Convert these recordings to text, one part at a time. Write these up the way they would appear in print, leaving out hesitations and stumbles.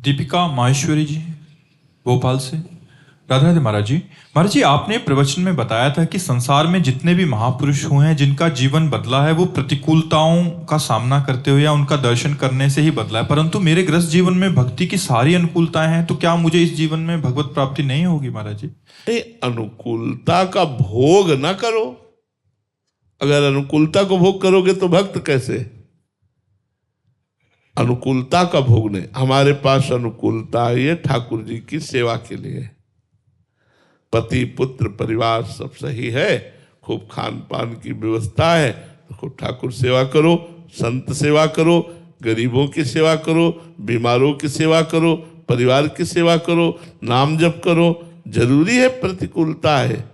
दीपिका माहेश्वरी जी, भोपाल से। राधे राधे महाराज जी। महाराज जी, आपने प्रवचन में बताया था कि संसार में जितने भी महापुरुष हुए हैं जिनका जीवन बदला है वो प्रतिकूलताओं का सामना करते हुए या उनका दर्शन करने से ही बदला है, परंतु मेरे गृहस्थ जीवन में भक्ति की सारी अनुकूलताएं हैं, तो क्या मुझे इस जीवन में भगवत प्राप्ति नहीं होगी महाराज जी? अनुकूलता का भोग ना करो। अगर अनुकूलता को भोग करोगे तो भक्त कैसे? अनुकूलता का भोग नहीं। हमारे पास अनुकूलता ये ठाकुर जी की सेवा के लिए, पति पुत्र परिवार सब सही है, खूब खान पान की व्यवस्था है, तो खूब ठाकुर सेवा करो, संत सेवा करो, गरीबों की सेवा करो, बीमारों की सेवा करो, परिवार की सेवा करो, नाम जप करो। जरूरी है, प्रतिकूलता है,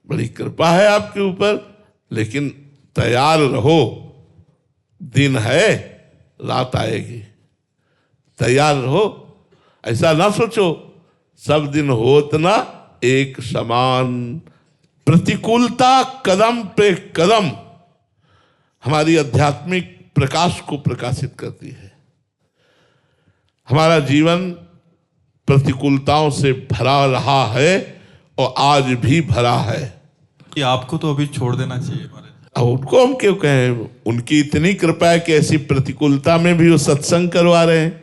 बड़ी कृपा है आपके ऊपर, लेकिन तैयार रहो, दिन है, रात आएगी, तैयार रहो। ऐसा ना सोचो सब दिन होत ना एक समान। प्रतिकूलता कदम पे कदम हमारी आध्यात्मिक प्रकाश को प्रकाशित करती है। हमारा जीवन प्रतिकूलताओं से भरा रहा है और आज भी भरा है। कि आपको तो अभी छोड़ देना चाहिए महाराज। अब उनको हम क्यों कहें? उनकी इतनी कृपा है कि ऐसी प्रतिकूलता में भी वो सत्संग करवा रहे हैं,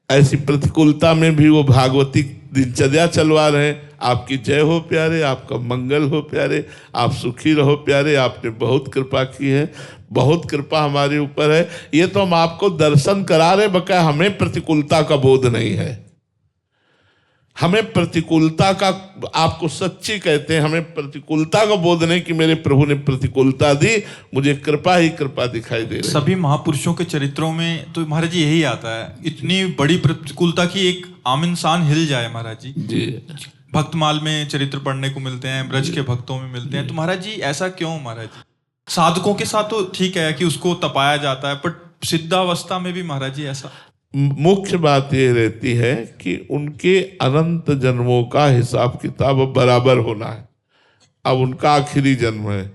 ऐसी प्रतिकूलता में भी वो भागवती दिनचर्या चलवा रहे हैं। आपकी जय हो प्यारे, आपका मंगल हो प्यारे, आप सुखी रहो प्यारे। आपने बहुत कृपा की है, बहुत कृपा हमारे ऊपर है। ये तो हम आपको दर्शन करा रहे, बकाया हमें प्रतिकूलता का बोध नहीं है। हमें प्रतिकूलता का, आपको सच्ची कहते हैं, हमें प्रतिकूलता का बोध नहीं कि मेरे प्रभु ने प्रतिकूलता दी, मुझे कृपा ही कृपा दिखाई दे रही है। सभी महापुरुषों के चरित्रों में तो महाराज जी यही आता है, इतनी बड़ी प्रतिकूलता की एक आम इंसान हिल जाए महाराज जी। भक्तमाल में चरित्र पढ़ने को मिलते हैं, ब्रज के भक्तों में मिलते हैं, तो महाराज जी ऐसा क्यों? महाराज जी साधकों के साथ तो ठीक है कि उसको तपाया जाता है, पर सिद्धावस्था में भी महाराज जी ऐसा। मुख्य बात ये रहती है कि उनके अनंत जन्मों का हिसाब किताब बराबर होना है। अब उनका आखिरी जन्म है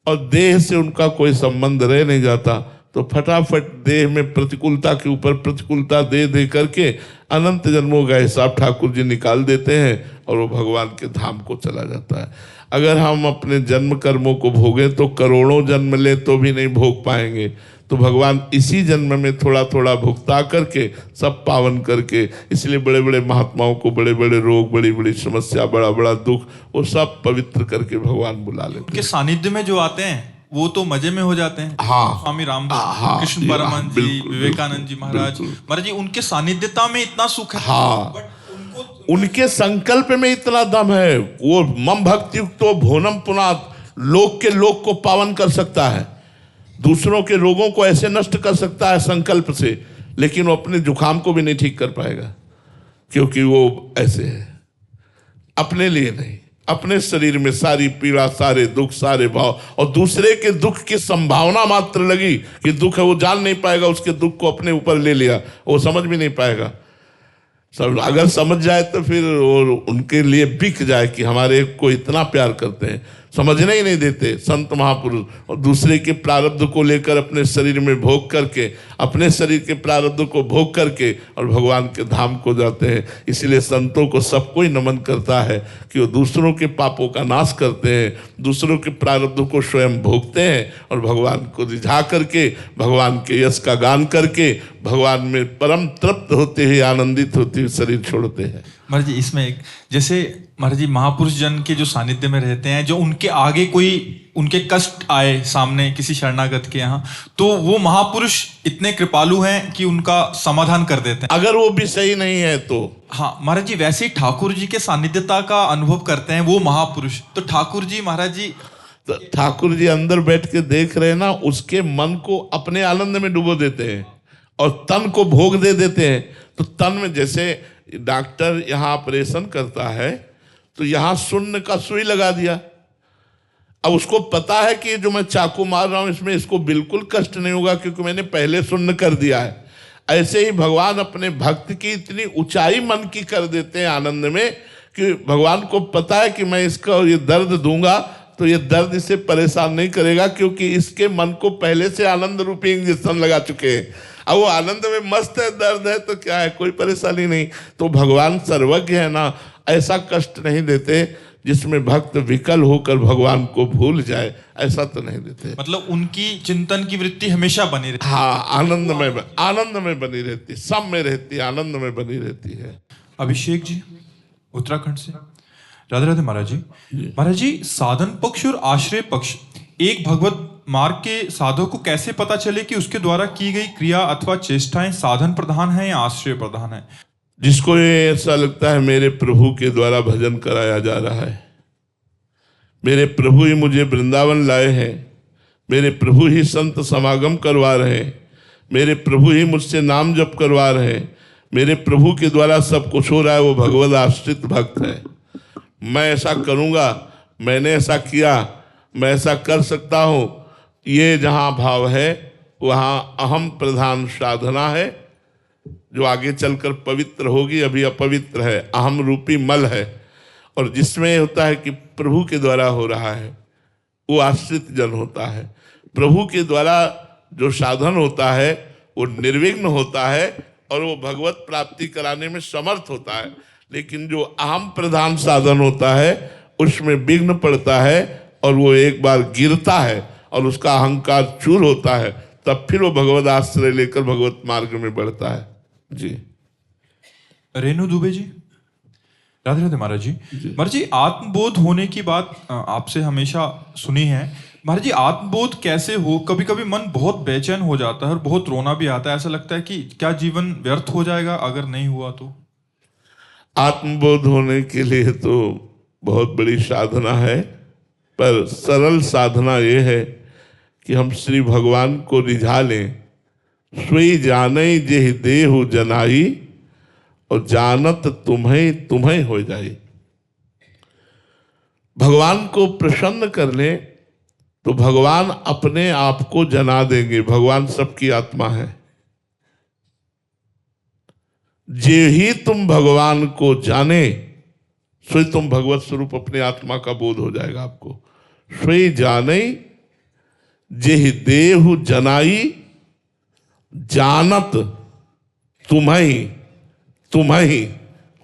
और देह से उनका कोई संबंध रह नहीं जाता, तो फटाफट देह में प्रतिकूलता के ऊपर प्रतिकूलता दे दे करके अनंत जन्मों का हिसाब ठाकुर जी निकाल देते हैं और वो भगवान के धाम को चला जाता है। अगर हम अपने जन्म कर्मों को भोगें तो करोड़ों जन्म ले तो भी नहीं भोग पाएंगे, तो भगवान इसी जन्म में थोड़ा थोड़ा भुगता करके सब पावन करके, इसलिए बड़े बड़े महात्माओं को बड़े बड़े रोग, बड़ी बड़ी समस्या, बड़ा बड़ा दुख, वो सब पवित्र करके भगवान बुला लेते हैं। उनके सानिध्य में जो आते हैं वो तो मजे में हो जाते हैं। हाँ, स्वामी रामदास, कृष्ण परमहंस जी, विवेकानंद जी महाराज, महाराज जी उनके सानिध्यता में इतना सुख है। हाँ, उनके संकल्प में इतना दम है। वो मम भक्ति तो भोनम पुनात, लोक के लोक को पावन कर सकता है, दूसरों के रोगों को ऐसे नष्ट कर सकता है संकल्प से, लेकिन वो अपने जुकाम को भी नहीं ठीक कर पाएगा, क्योंकि वो ऐसे है। अपने लिए नहीं, अपने शरीर में सारी पीड़ा, सारे दुख, सारे भाव, और दूसरे के दुख की संभावना मात्र लगी कि दुख है, वो जान नहीं पाएगा, उसके दुख को अपने ऊपर ले लिया, वो समझ भी नहीं पाएगा। सब अगर समझ जाए तो फिर और उनके लिए बिक जाए कि हमारे को इतना प्यार करते हैं, समझने ही नहीं देते संत महापुरुष, और दूसरे के प्रारब्ध को लेकर अपने शरीर में भोग करके, अपने शरीर के प्रारब्ध को भोग करके और भगवान के धाम को जाते हैं। इसलिए संतों को सब कोई नमन करता है कि वो दूसरों के पापों का नाश करते हैं, दूसरों के प्रारब्ध को स्वयं भोगते हैं और भगवान को रिझा करके, भगवान के यश का गान करके, भगवान में परम तृप्त होते हुए, आनंदित होते हुए शरीर छोड़ते हैं। महाराज जी इसमें एक, जैसे महाराज जी महापुरुष जन के जो सानिध्य में रहते हैं, जो उनके आगे कोई उनके कष्ट आए सामने किसी शरणागत के यहाँ, तो वो महापुरुष इतने कृपालु हैं कि उनका समाधान कर देते हैं, अगर वो भी सही नहीं है तो। हाँ महाराज जी, वैसे ही ठाकुर जी के सानिध्यता का अनुभव करते हैं वो महापुरुष, तो ठाकुर जी महाराज जी, तो ठाकुर जी अंदर बैठ के देख रहे हैं ना, उसके मन को अपने आनंद में डुबो देते हैं और तन को भोग दे देते हैं। तो तन में, जैसे डॉक्टर यहाँ ऑपरेशन करता है तो यहाँ शून्य का सुई लगा दिया, अब उसको पता है कि जो मैं चाकू मार रहा हूं इसमें इसको बिल्कुल कष्ट नहीं होगा क्योंकि मैंने पहले शून्य कर दिया है। ऐसे ही भगवान अपने भक्त की इतनी ऊंचाई मन की कर देते हैं आनंद में कि भगवान को पता है कि मैं इसका ये दर्द दूंगा तो ये दर्द इसे परेशान नहीं करेगा, क्योंकि इसके मन को पहले से आनंद रूपी इंजेक्शन लगा चुके हैं। अब वो आनंद में मस्त है, दर्द है तो क्या है, कोई परेशानी नहीं। तो भगवान सर्वज्ञ है ना, ऐसा कष्ट नहीं देते जिसमें भक्त विकल होकर भगवान को भूल जाए, ऐसा तो नहीं देते। मतलब उनकी चिंतन की वृत्ति हमेशा बनी रहती हाँ, आनंद में बनी रहती, सब में रहती, आनंद में बनी रहती है। अभिषेक जी उत्तराखंड से, राधे राधे महाराज जी। महाराज जी, साधन पक्ष और आश्रय पक्ष, एक भगवत मार्ग के साधक को कैसे पता चले कि उसके द्वारा की गई क्रिया अथवा चेष्टाएं साधन प्रधान है या आश्रय प्रधान है? जिसको ये ऐसा लगता है मेरे प्रभु के द्वारा भजन कराया जा रहा है, मेरे प्रभु ही मुझे वृंदावन लाए हैं, मेरे प्रभु ही संत समागम करवा रहे हैं, मेरे प्रभु ही मुझसे नाम जप करवा रहे हैं, मेरे प्रभु के द्वारा सब कुछ हो रहा है, वो भगवद आश्रित भक्त है। मैं ऐसा करूँगा, मैंने ऐसा किया, मैं ऐसा कर सकता हूँ, ये जहाँ भाव है वहाँ अहम प्रधान साधना है, जो आगे चलकर पवित्र होगी, अभी अपवित्र है, अहम रूपी मल है। और जिसमें होता है कि प्रभु के द्वारा हो रहा है, वो आश्रित जन होता है। प्रभु के द्वारा जो साधन होता है वो निर्विघ्न होता है और वो भगवत प्राप्ति कराने में समर्थ होता है। लेकिन जो अहम प्रधान साधन होता है उसमें विघ्न पड़ता है और वो एक बार गिरता है और उसका अहंकार चूर होता है, तब फिर वो भगवत आश्रय लेकर भगवत मार्ग में बढ़ता है। जी रेणु दुबे जी, राधे राधे महाराज जी। महाराज जी, आत्मबोध होने की बात आपसे हमेशा सुनी है। महाराज जी, आत्मबोध कैसे हो? कभी कभी मन बहुत बेचैन हो जाता है और बहुत रोना भी आता है, ऐसा लगता है कि क्या जीवन व्यर्थ हो जाएगा अगर नहीं हुआ तो? आत्मबोध होने के लिए तो बहुत बड़ी साधना है, पर सरल साधना ये है कि हम श्री भगवान को रिझा लें। सोई जाने जेहि देहु जनाई, और जानत तुम्हें तुम्हें हो जाए। भगवान को प्रसन्न कर ले तो भगवान अपने आप को जना देंगे। भगवान सबकी आत्मा है। जे ही तुम भगवान को जाने, सोई तुम भगवत स्वरूप अपने आत्मा का बोध हो जाएगा आपको। सोई जाने जेहि देहु जनाई, जानत तुम्हें ही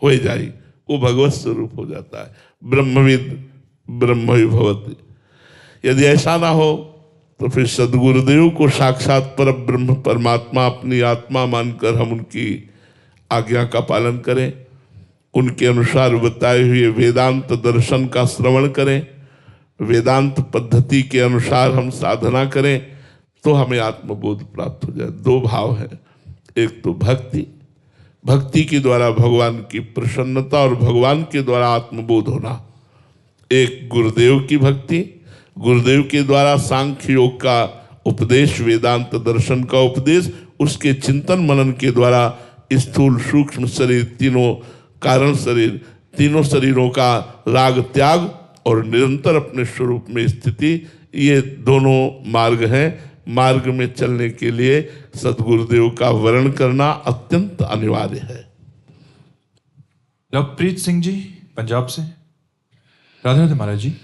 हो जाई, वो भगवत स्वरूप हो जाता है। ब्रह्मविद ब्रह्म भवति। यदि ऐसा ना हो तो फिर सदगुरुदेव को साक्षात पर ब्रह्म परमात्मा अपनी आत्मा मानकर हम उनकी आज्ञा का पालन करें, उनके अनुसार बताए हुए वेदांत दर्शन का श्रवण करें, वेदांत पद्धति के अनुसार हम साधना करें, तो हमें आत्मबोध प्राप्त हो जाए। दो भाव है, एक तो भक्ति के द्वारा भगवान की प्रसन्नता और भगवान के द्वारा आत्मबोध होना। एक गुरुदेव की भक्ति, गुरुदेव के द्वारा सांख्य योग का उपदेश, वेदांत दर्शन का उपदेश, उसके चिंतन मनन के द्वारा स्थूल सूक्ष्म शरीर, तीनों कारण शरीर, तीनों शरीरों का राग त्याग और निरंतर अपने स्वरूप में स्थिति, ये दोनों मार्ग हैं। मार्ग में चलने के लिए सदगुरुदेव का वर्ण करना अत्यंत अनिवार्य है। लवप्रीत सिंह जी पंजाब से, राधे राधे महाराज जी।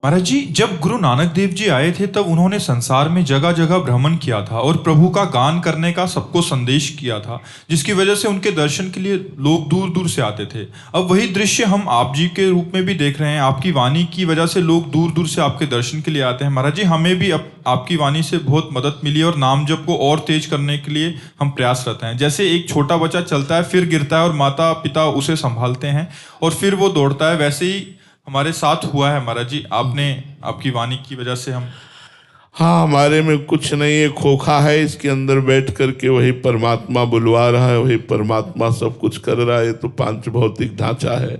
महाराज जी, जब गुरु नानक देव जी आए थे तब उन्होंने संसार में जगह जगह भ्रमण किया था और प्रभु का गान करने का सबको संदेश किया था, जिसकी वजह से उनके दर्शन के लिए लोग दूर दूर से आते थे। अब वही दृश्य हम आप जी के रूप में भी देख रहे हैं। आपकी वाणी की वजह से लोग दूर दूर से आपके दर्शन के लिए आते हैं। महाराज जी, हमें भी आपकी वाणी से बहुत मदद मिली और नाम जप को और तेज करने के लिए हम प्रयासरत हैं। जैसे एक छोटा बच्चा चलता है, फिर गिरता है और माता पिता उसे संभालते हैं और फिर वो दौड़ता है, वैसे ही हमारे साथ हुआ है महाराज जी। आपकी वाणी की वजह से हम, हाँ, हमारे में कुछ नहीं है, खोखा है, इसके अंदर बैठ करके वही परमात्मा बुलवा रहा है, वही परमात्मा सब कुछ कर रहा है। तो पांच भौतिक ढांचा है।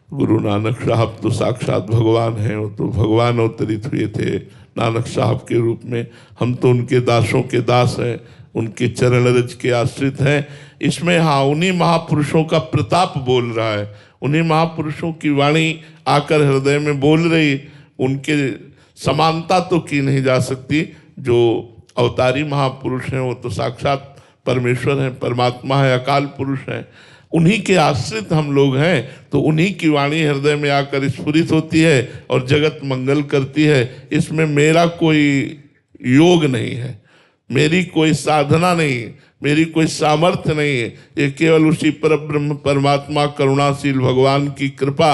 गुरु नानक साहब तो साक्षात भगवान हैं, वो तो भगवान अवतरित हुए थे नानक साहब के रूप में। हम तो उनके दासों के दास हैं, उनके चरण रज के आश्रित हैं। इसमें हाँ, उन्हीं महापुरुषों का प्रताप बोल रहा है, उन्हीं महापुरुषों की वाणी आकर हृदय में बोल रही। उनके समानता तो की नहीं जा सकती। जो अवतारी महापुरुष हैं वो तो साक्षात परमेश्वर हैं, परमात्मा है, अकाल पुरुष हैं। उन्हीं के आश्रित हम लोग हैं, तो उन्हीं की वाणी हृदय में आकर स्फुरित होती है और जगत मंगल करती है। इसमें मेरा कोई योग नहीं है। मेरी कोई साधना नहीं है, मेरी कोई सामर्थ्य नहीं है, ये केवल उसी परब्रह्म परमात्मा करुणाशील भगवान की कृपा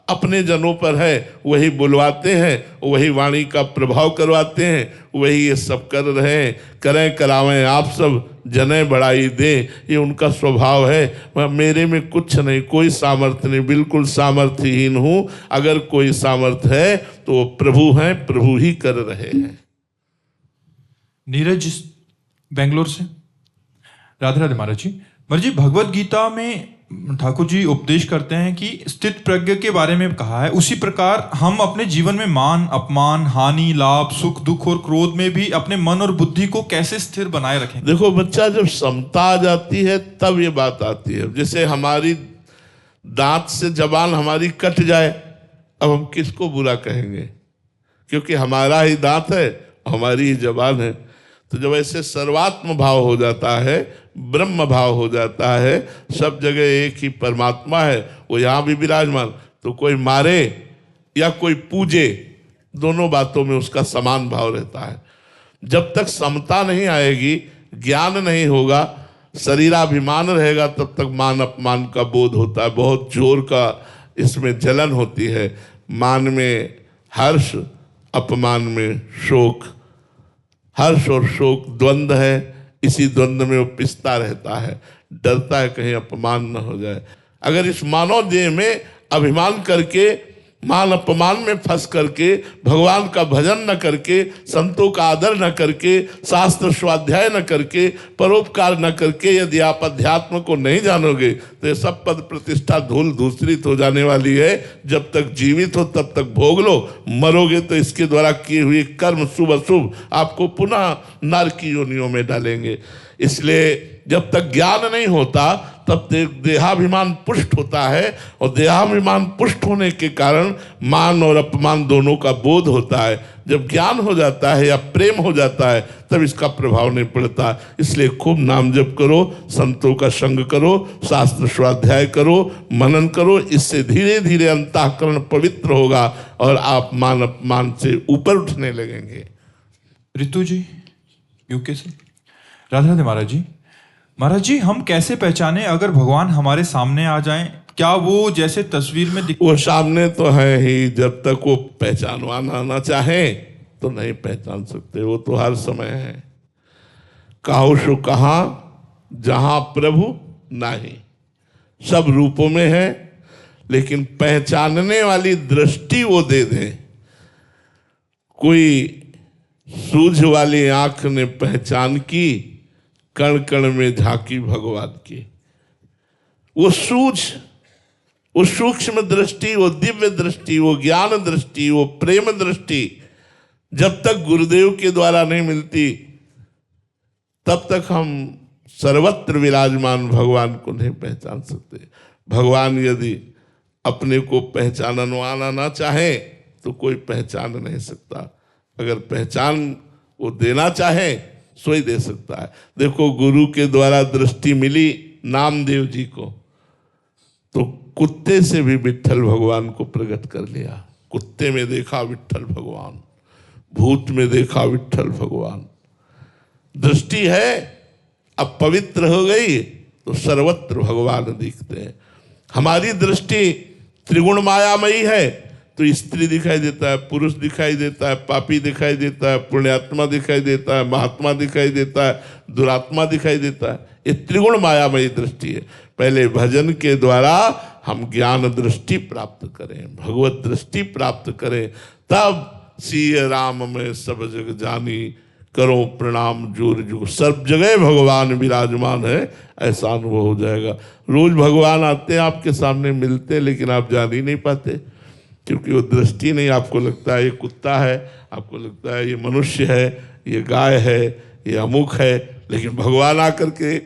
अपने जनों पर है। वही बुलवाते हैं, वही वाणी का प्रभाव करवाते हैं, वही ये सब कर रहे हैं। करें करावें आप सब, जने बढ़ाई दें, ये उनका स्वभाव है। मेरे में कुछ नहीं, कोई सामर्थ्य नहीं, बिल्कुल सामर्थ्यहीन हूँ। अगर कोई सामर्थ्य है तो वो प्रभु हैं, प्रभु ही कर रहे हैं। नीरज बेंगलोर से। राधे राधे महाराज जी। महाराज जी, भगवत गीता में ठाकुर जी उपदेश करते हैं कि स्थित प्रज्ञ के बारे में कहा है, उसी प्रकार हम अपने जीवन में मान अपमान, हानि लाभ, सुख दुख और क्रोध में भी अपने मन और बुद्धि को कैसे स्थिर बनाए रखें। देखो बच्चा, जब समता आ जाती है तब ये बात आती है। जैसे हमारी दांत से जबान हमारी कट जाए, अब हम किसको बुरा कहेंगे, क्योंकि हमारा ही दांत है, हमारी ही जबान है। तो जब ऐसे सर्वात्म भाव हो जाता है, ब्रह्म भाव हो जाता है, सब जगह एक ही परमात्मा है, वो यहाँ भी विराजमान, तो कोई मारे या कोई पूजे, दोनों बातों में उसका समान भाव रहता है। जब तक समता नहीं आएगी, ज्ञान नहीं होगा, शरीराभिमान रहेगा, तब तक मान अपमान का बोध होता है। बहुत जोर का इसमें जलन होती है। मान में हर्ष, अपमान में शोक। हर्ष और शोक द्वंद्व है, इसी द्वंद्व में वो पिसता रहता है, डरता है कहीं अपमान न हो जाए। अगर इस मानव देह में अभिमान करके, मान अपमान में फंस करके, भगवान का भजन न करके, संतों का आदर न करके, शास्त्र स्वाध्याय न करके, परोपकार न करके, यदि आप अध्यात्म को नहीं जानोगे तो ये सब पद प्रतिष्ठा धूल धूसरित हो जाने वाली है। जब तक जीवित हो तब तक भोग लो, मरोगे तो इसके द्वारा किए हुए कर्म शुभ अशुभ आपको पुनः नर की योनियों में डालेंगे। इसलिए जब तक ज्ञान नहीं होता तब देहाभिमान पुष्ट होता है, और देहाभिमान पुष्ट होने के कारण मान और अपमान दोनों का बोध होता है। जब ज्ञान हो जाता है या प्रेम हो जाता है तब इसका प्रभाव नहीं पड़ता। इसलिए खूब नाम जप करो, संतों का संग करो, शास्त्र स्वाध्याय करो, मनन करो। इससे धीरे धीरे अंतःकरण पवित्र होगा और आप मान अपमान से ऊपर उठने लगेंगे। ऋतु जी यूके से। राधे राधे महाराज जी। महाराज जी, हम कैसे पहचाने अगर भगवान हमारे सामने आ जाएं? क्या वो जैसे तस्वीर में वो सामने तो है ही, जब तक वो पहचानवाना ना चाहे तो नहीं पहचान सकते। वो तो हर समय है। कहो सो कहाँ जहाँ प्रभु नहीं, सब रूपों में है, लेकिन पहचानने वाली दृष्टि वो दे दे। कोई सूझ वाली आंख ने पहचान की, कण कण में झांकी भगवान की। वो सूझ, वो सूक्ष्म दृष्टि, वो दिव्य दृष्टि, वो ज्ञान दृष्टि, वो प्रेम दृष्टि जब तक गुरुदेव के द्वारा नहीं मिलती तब तक हम सर्वत्र विराजमान भगवान को नहीं पहचान सकते। भगवान यदि अपने को पहचानवाना ना चाहे तो कोई पहचान नहीं सकता। अगर पहचान वो देना चाहे सो ही दे सकता है। देखो, गुरु के द्वारा दृष्टि मिली नामदेव जी को, तो कुत्ते से भी विट्ठल भगवान को प्रकट कर लिया। कुत्ते में देखा विट्ठल भगवान, भूत में देखा विट्ठल भगवान। दृष्टि है, अब पवित्र हो गई तो सर्वत्र भगवान दिखते हैं। हमारी दृष्टि त्रिगुण मायामयी है तो स्त्री दिखाई देता है, पुरुष दिखाई देता है, पापी दिखाई देता है, पुण्यात्मा दिखाई देता है, महात्मा दिखाई देता है, दुरात्मा दिखाई देता है। ये त्रिगुण मायामयी दृष्टि है। पहले भजन के द्वारा हम ज्ञान दृष्टि प्राप्त करें, भगवत दृष्टि प्राप्त करें, तब सिय राम में सब जग जानी, करो प्रणाम जोर जो, सब जगह भगवान विराजमान है, ऐसा अनुभव हो जाएगा। रोज भगवान आते हैं आपके सामने, मिलते हैं, लेकिन आप जान ही नहीं पाते, क्योंकि वो दृष्टि नहीं। आपको लगता है ये कुत्ता है, आपको लगता है ये मनुष्य है, ये गाय है, ये अमुक है, लेकिन भगवान आकर के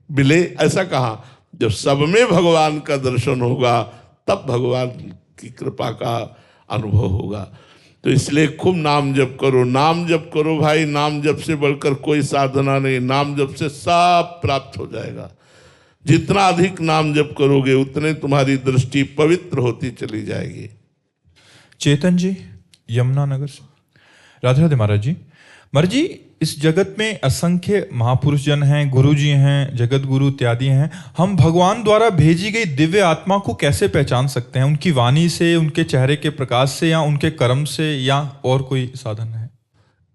मिले, ऐसा कहा। जब सब में भगवान का दर्शन होगा तब भगवान की कृपा का अनुभव होगा। तो इसलिए खूब नाम जप करो, नाम जप करो भाई। नाम जप से बढ़कर कोई साधना नहीं। नाम जप से सब प्राप्त हो जाएगा। जितना अधिक नाम जप करोगे उतने तुम्हारी दृष्टि पवित्र होती चली जाएगी। चेतन जी यमुनानगर से। राधे राधे महाराज जी। महाराज जी, इस जगत में असंख्य महापुरुष जन हैं, गुरुजी हैं, जगत गुरु इत्यादि हैं। हम भगवान द्वारा भेजी गई दिव्य आत्मा को कैसे पहचान सकते हैं? उनकी वाणी से, उनके चेहरे के प्रकाश से, या उनके कर्म से, या और कोई साधन है?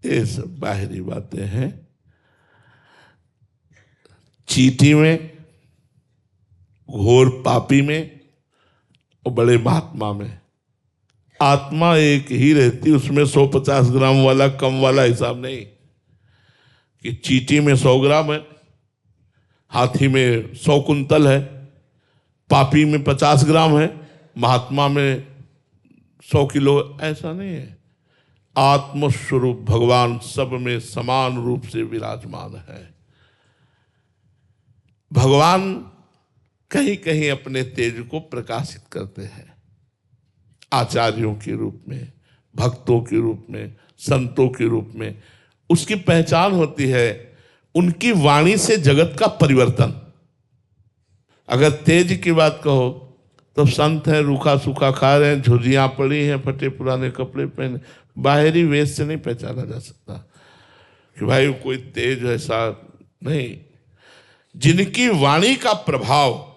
ये सब बाहरी बातें हैं। चींटी में, घोर पापी में और बड़े महात्मा में आत्मा एक ही रहती, उसमें 150 ग्राम वाला कम वाला हिसाब नहीं कि चींटी में 100 ग्राम है, हाथी में 100 कुंतल है, पापी में 50 ग्राम है, महात्मा में 100 किलो, ऐसा नहीं है। आत्मस्वरूप भगवान सब में समान रूप से विराजमान है। भगवान कहीं कहीं अपने तेज को प्रकाशित करते हैं, आचार्यों के रूप में, भक्तों के रूप में, संतों के रूप में। उसकी पहचान होती है उनकी वाणी से जगत का परिवर्तन। अगर तेज की बात कहो तो संत हैं, रूखा सूखा खा रहे हैं, झुर्रियां पड़ी हैं, फटे पुराने कपड़े पहने, बाहरी वेश से नहीं पहचाना जा सकता कि भाई कोई तेज ऐसा नहीं। जिनकी वाणी का प्रभाव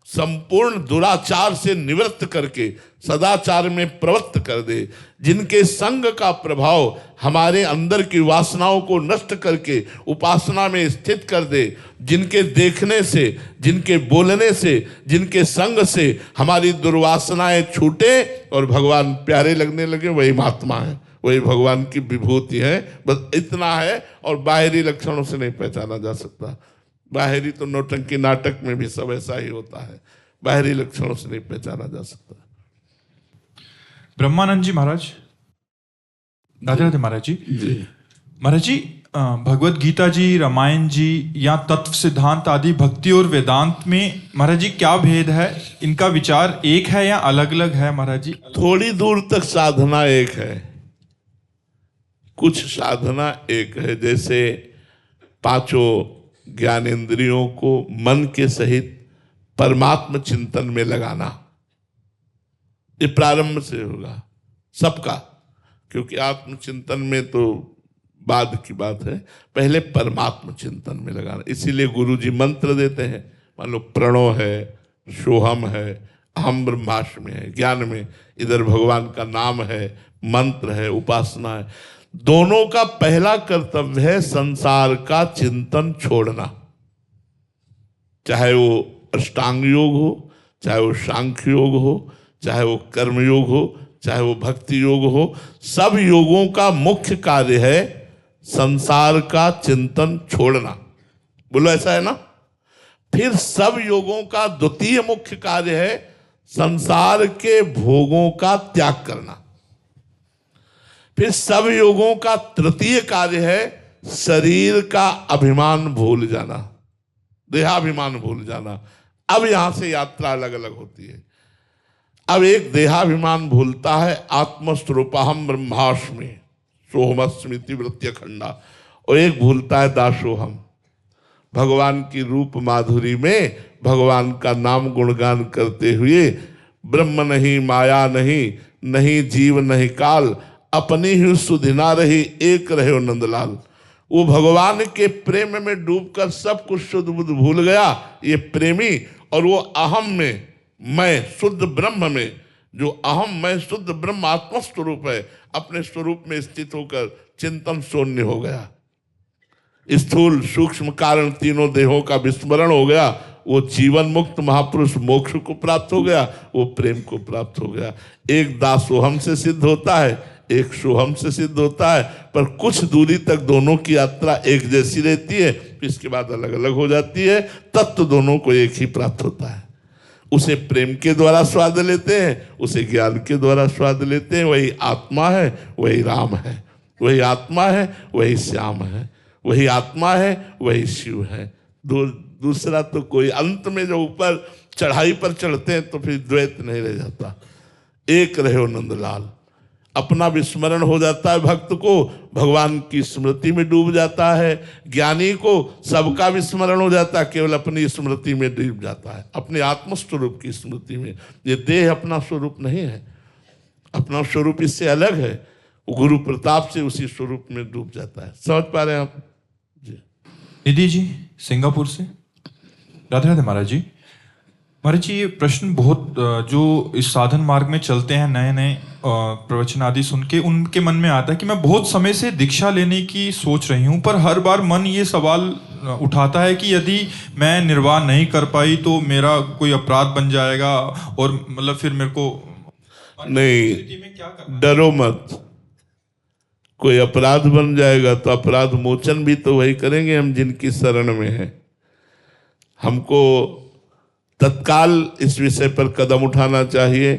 संपूर्ण दुराचार से निवृत्त करके सदाचार में प्रवृत्त कर दे, जिनके संग का प्रभाव हमारे अंदर की वासनाओं को नष्ट करके उपासना में स्थित कर दे, जिनके देखने से, जिनके बोलने से, जिनके संग से हमारी दुर्वासनाएं छूटे और भगवान प्यारे लगने लगे, वही महात्मा है, वही भगवान की विभूति है। बस इतना है, और बाहरी लक्षणों से नहीं पहचाना जा सकता। बाहरी तो नौटंकी नाटक में भी सब ऐसा ही होता है, बाहरी लक्षणों से नहीं पहचाना जा सकता। ब्रह्मानंद जी महाराज, राधे राधे महाराज जी। महाराज जी, भगवत गीता जी, रामायण जी, या तत्व सिद्धांत आदि भक्ति और वेदांत में महाराज जी क्या भेद है? इनका विचार एक है या अलग अलग है महाराज जी? थोड़ी दूर तक साधना एक है, कुछ साधना एक है। जैसे पांचों ज्ञानेंद्रियों को मन के सहित परमात्म चिंतन में लगाना, ये प्रारंभ से होगा सबका, क्योंकि आत्मचिंतन में तो बाद की बात है, पहले परमात्म चिंतन में लगाना। इसीलिए गुरु जी मंत्र देते हैं, मान लो प्रणव है, सोहम है, अहम ब्रह्मास्मि है, ज्ञान में इधर भगवान का नाम है, मंत्र है, उपासना है। दोनों का पहला कर्तव्य है संसार का चिंतन छोड़ना, चाहे वो अष्टांग योग हो, चाहे वो सांख्य योग हो, चाहे वो कर्म योग हो, चाहे वो भक्ति योग हो। सब योगों का मुख्य कार्य है संसार का चिंतन छोड़ना। बोलो ऐसा है ना? फिर सब योगों का द्वितीय मुख्य कार्य है संसार के भोगों का त्याग करना। फिर सब योगों का तृतीय कार्य है शरीर का अभिमान भूल जाना, देहाभिमान भूल जाना। अब यहां से यात्रा अलग अलग होती है। अब एक देहाभिमान भूलता है, आत्मस्वरूपहम ब्रह्मास्मि सोहमस्मिति वृत्य खंडा, और एक भूलता है दासोहम, भगवान की रूप माधुरी में भगवान का नाम गुणगान करते हुए, ब्रह्म नहीं माया नहीं, नहीं जीव नहीं काल, अपनी ही सुधि ना रही, एक रहे नंदलाल। वो भगवान के प्रेम में डूबकर सब कुछ शुद्ध बुद्ध भूल गया, ये प्रेमी। और वो अहम में, मैं शुद्ध ब्रह्म में, जो अहम मैं शुद्ध ब्रह्म आत्मस्वरूप है, अपने स्वरूप में स्थित होकर चिंतन शून्य हो गया। स्थूल सूक्ष्म कारण तीनों देहों का विस्मरण हो गया। वो जीवन मुक्त महापुरुष मोक्ष को प्राप्त हो गया, वो प्रेम को प्राप्त हो गया। एक दासोहम से सिद्ध होता है, एक सोहम से सिद्ध होता है, पर कुछ दूरी तक दोनों की यात्रा एक जैसी रहती है, इसके बाद अलग अलग हो जाती है। तत्व दोनों को एक ही प्राप्त होता है। उसे प्रेम के द्वारा स्वाद लेते हैं, उसे ज्ञान के द्वारा स्वाद लेते हैं। वही आत्मा है, वही राम है, वही आत्मा है, वही श्याम है, वही आत्मा है, वही शिव है। दूसरा तो कोई, अंत में जो ऊपर चढ़ाई पर चढ़ते हैं तो फिर द्वैत नहीं रह जाता, एक रहे नंदलाल। अपना विस्मरण हो जाता है भक्त को, भगवान की स्मृति में डूब जाता है। ज्ञानी को सबका विस्मरण हो जाता है, केवल अपनी स्मृति में डूब जाता है, अपने आत्मस्वरूप की स्मृति में। ये देह अपना स्वरूप नहीं है, अपना स्वरूप इससे अलग है। वो गुरु प्रताप से उसी स्वरूप में डूब जाता है। समझ पा रहे हैं आप जी? निधि जी सिंगापुर से। राधे राधे महाराज जी। महाराज जी ये प्रश्न बहुत जो इस साधन मार्ग में चलते हैं, नए नए प्रवचन आदि सुन के उनके मन में आता है कि मैं बहुत समय से दीक्षा लेने की सोच रही हूँ, पर हर बार मन ये सवाल उठाता है कि यदि मैं निर्वाह नहीं कर पाई तो मेरा कोई अपराध बन जाएगा, और मतलब फिर मेरे को नहीं, में क्या करना? डरो मत। कोई अपराध बन जाएगा तो अपराध मोचन भी तो वही करेंगे हम जिनकी शरण में है। हमको तत्काल इस विषय पर कदम उठाना चाहिए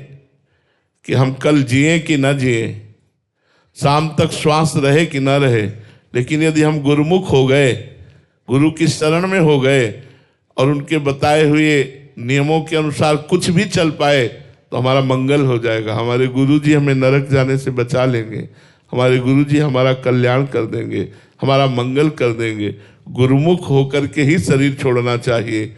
कि हम कल जिए कि न जिए, शाम तक श्वास रहे कि न रहे, लेकिन यदि हम गुरुमुख हो गए, गुरु की शरण में हो गए और उनके बताए हुए नियमों के अनुसार कुछ भी चल पाए तो हमारा मंगल हो जाएगा। हमारे गुरुजी हमें नरक जाने से बचा लेंगे, हमारे गुरुजी हमारा कल्याण कर देंगे, हमारा मंगल कर देंगे। गुरुमुख होकर के ही शरीर छोड़ना चाहिए,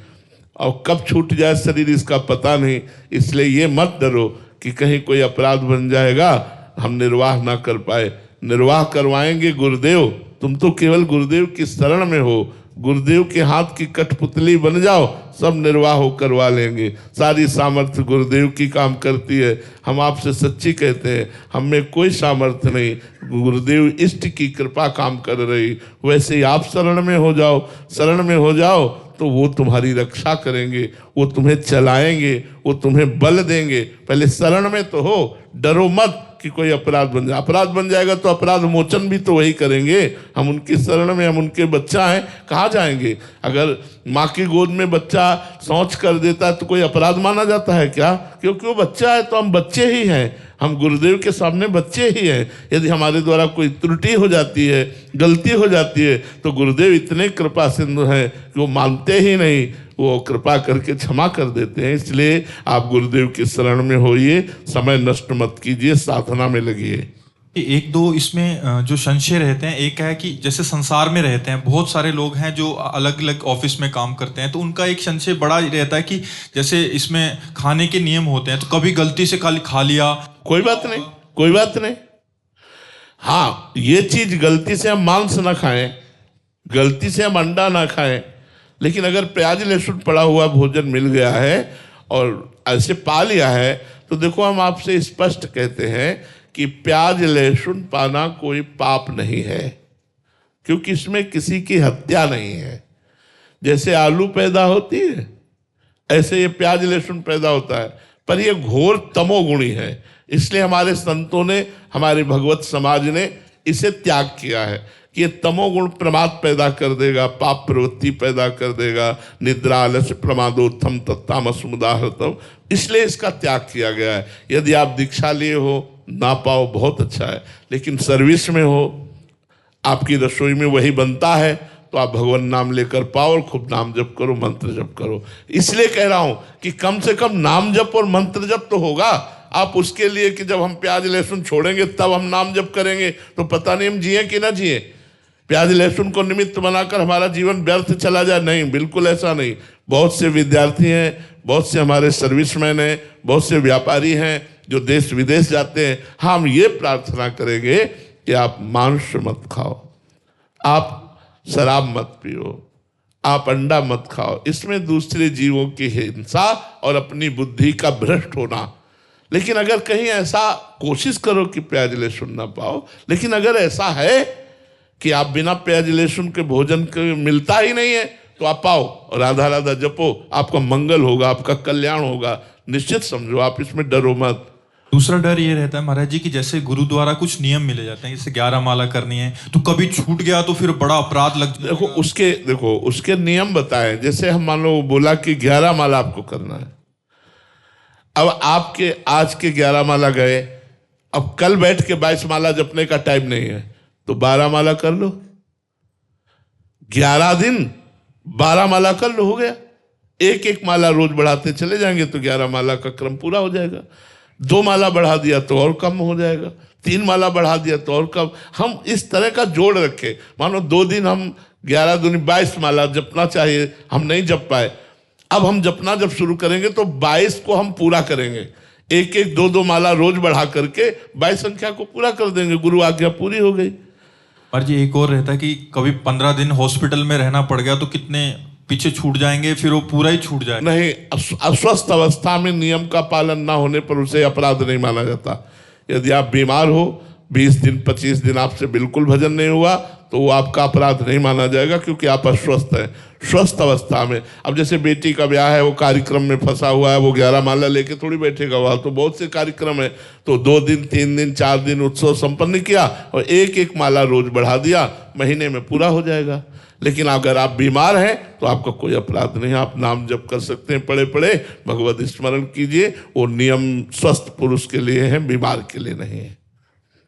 और कब छूट जाए शरीर इसका पता नहीं। इसलिए ये मत डरो कि कहीं कोई अपराध बन जाएगा, हम निर्वाह ना कर पाए। निर्वाह करवाएंगे गुरुदेव। तुम तो केवल गुरुदेव की शरण में हो, गुरुदेव के हाथ की कठपुतली बन जाओ, सब निर्वाह हो करवा लेंगे। सारी सामर्थ्य गुरुदेव की काम करती है। हम आपसे सच्ची कहते हैं, हम में कोई सामर्थ्य नहीं, गुरुदेव इष्ट की कृपा काम कर रही। वैसे ही आप शरण में हो जाओ, शरण में हो जाओ तो वो तुम्हारी रक्षा करेंगे, वो तुम्हें चलाएंगे, वो तुम्हें बल देंगे। पहले शरण में तो हो, डरो मत कि कोई अपराध बन जाए। अपराध बन जाएगा तो अपराध मोचन भी तो वही करेंगे। हम उनकी शरण में, हम उनके बच्चा हैं, कहाँ जाएंगे? अगर माँ की गोद में बच्चा शौच कर देता है तो कोई अपराध माना जाता है क्या? क्योंकि वो बच्चा है तो हम बच्चे ही हैं, हम गुरुदेव के सामने बच्चे ही हैं। यदि हमारे द्वारा कोई त्रुटि हो जाती है, गलती हो जाती है, तो गुरुदेव इतने कृपा सिंधु हैं कि वो मानते ही नहीं, वो कृपा करके क्षमा कर देते हैं। इसलिए आप गुरुदेव की शरण में होइए, समय नष्ट मत कीजिए, साधना में लगिए। एक दो इसमें जो संशय रहते हैं, एक है कि जैसे संसार में रहते हैं बहुत सारे लोग हैं जो अलग अलग ऑफिस में काम करते हैं, तो उनका एक संशय बड़ा रहता है कि जैसे इसमें खाने के नियम होते हैं, तो कभी गलती से खा लिया, कोई बात नहीं, कोई बात नहीं। हाँ, ये चीज गलती से हम मांस ना खाएं, गलती से हम अंडा ना खाएं, लेकिन अगर प्याज लहसुन पड़ा हुआ भोजन मिल गया है और ऐसे पा लिया है, तो देखो हम आपसे स्पष्ट कहते हैं कि प्याज लहसुन पाना कोई पाप नहीं है, क्योंकि इसमें किसी की हत्या नहीं है। जैसे आलू पैदा होती है, ऐसे ये प्याज लहसुन पैदा होता है, पर ये घोर तमोगुणी है। इसलिए हमारे संतों ने, हमारे भगवत समाज ने इसे त्याग किया है कि ये तमोगुण प्रमाद पैदा कर देगा, पाप प्रवृत्ति पैदा कर देगा, निद्रा आलस्य प्रमादोत्थम तत्तामस मुदाहृतम। इसलिए इसका त्याग किया गया है। यदि आप दीक्षा लिए हो, ना पाओ बहुत अच्छा है, लेकिन सर्विस में हो, आपकी रसोई में वही बनता है, तो आप भगवान नाम लेकर पाओ और खूब नाम जप करो, मंत्र जप करो। इसलिए कह रहा हूं कि कम से कम नाम जप और मंत्र जप तो होगा। आप उसके लिए कि जब हम प्याज लहसुन छोड़ेंगे तब हम नाम जप करेंगे, तो पता नहीं हम जिए कि ना जिए। प्याज लहसुन को निमित्त बनाकर हमारा जीवन व्यर्थ चला जाए, नहीं, बिल्कुल ऐसा नहीं। बहुत से विद्यार्थी हैं, बहुत से हमारे सर्विसमैन हैं, बहुत से व्यापारी हैं जो देश विदेश जाते हैं। हम ये प्रार्थना करेंगे कि आप मांस मत खाओ, आप शराब मत पियो, आप अंडा मत खाओ। इसमें दूसरे जीवों की हिंसा और अपनी बुद्धि का भ्रष्ट होना। लेकिन अगर कहीं ऐसा, कोशिश करो कि प्याज लहसुन ना पाओ, लेकिन अगर ऐसा है कि आप बिना प्याज लहसुन के भोजन के मिलता ही नहीं है, तो आप पाओ और राधा राधा जपो, आपका मंगल होगा, आपका कल्याण होगा, निश्चित समझो। आप इसमें डरो मत। दूसरा डर ये रहता है महाराज जी कि जैसे गुरु द्वारा कुछ नियम मिले जाते हैं, जैसे 11 माला करनी है, तो कभी छूट गया तो फिर बड़ा अपराध लग जाएगा। देखो उसके नियम बताएं। जैसे हम मान लो बोला कि 11 माला आपको करना है, अब आपके आज के 11 माला गए, अब कल बैठ के 22 माला जपने का टाइम नहीं है, तो 12 माला कर लो। 11 दिन 12 माला कर लो, हो गया। एक एक माला रोज बढ़ाते चले जाएंगे तो 11 माला का क्रम पूरा हो जाएगा। 2 माला बढ़ा दिया तो और कम हो जाएगा, 3 माला बढ़ा दिया तो और कम। हम इस तरह का जोड़ रखे। मानो 2 दिन हम 11 दूनी 22 माला जपना चाहिए, हम नहीं जप पाए। अब हम जपना जब शुरू करेंगे तो 22 को हम पूरा करेंगे। एक एक दो दो माला रोज बढ़ा करके 22 संख्या को पूरा कर देंगे, गुरु आज्ञा पूरी हो गई। और जी एक और रहता है कि कभी 15 दिन हॉस्पिटल में रहना पड़ गया तो कितने पीछे छूट जाएंगे, फिर वो पूरा ही छूट जाएगा। नहीं, अस्वस्थ अवस्था में नियम का पालन ना होने पर उसे अपराध नहीं माना जाता। यदि आप बीमार हो, 20 दिन 25 दिन आपसे बिल्कुल भजन नहीं हुआ, तो वो आपका अपराध नहीं माना जाएगा, क्योंकि आप अस्वस्थ हैं। स्वस्थ अवस्था में, अब जैसे बेटी का ब्याह है, वो कार्यक्रम में फंसा हुआ है, वो 11 माला लेके थोड़ी बैठेगा, वहाँ तो बहुत से कार्यक्रम है, तो 2 दिन 3 दिन 4 दिन उत्सव संपन्न किया और एक एक माला रोज बढ़ा दिया, महीने में पूरा हो जाएगा। लेकिन अगर आप बीमार हैं तो आपका कोई अपराध नहीं, आप नाम जप कर सकते हैं, पड़े पड़े भगवत स्मरण कीजिए। वो नियम स्वस्थ पुरुष के लिए है, बीमार के लिए नहीं है।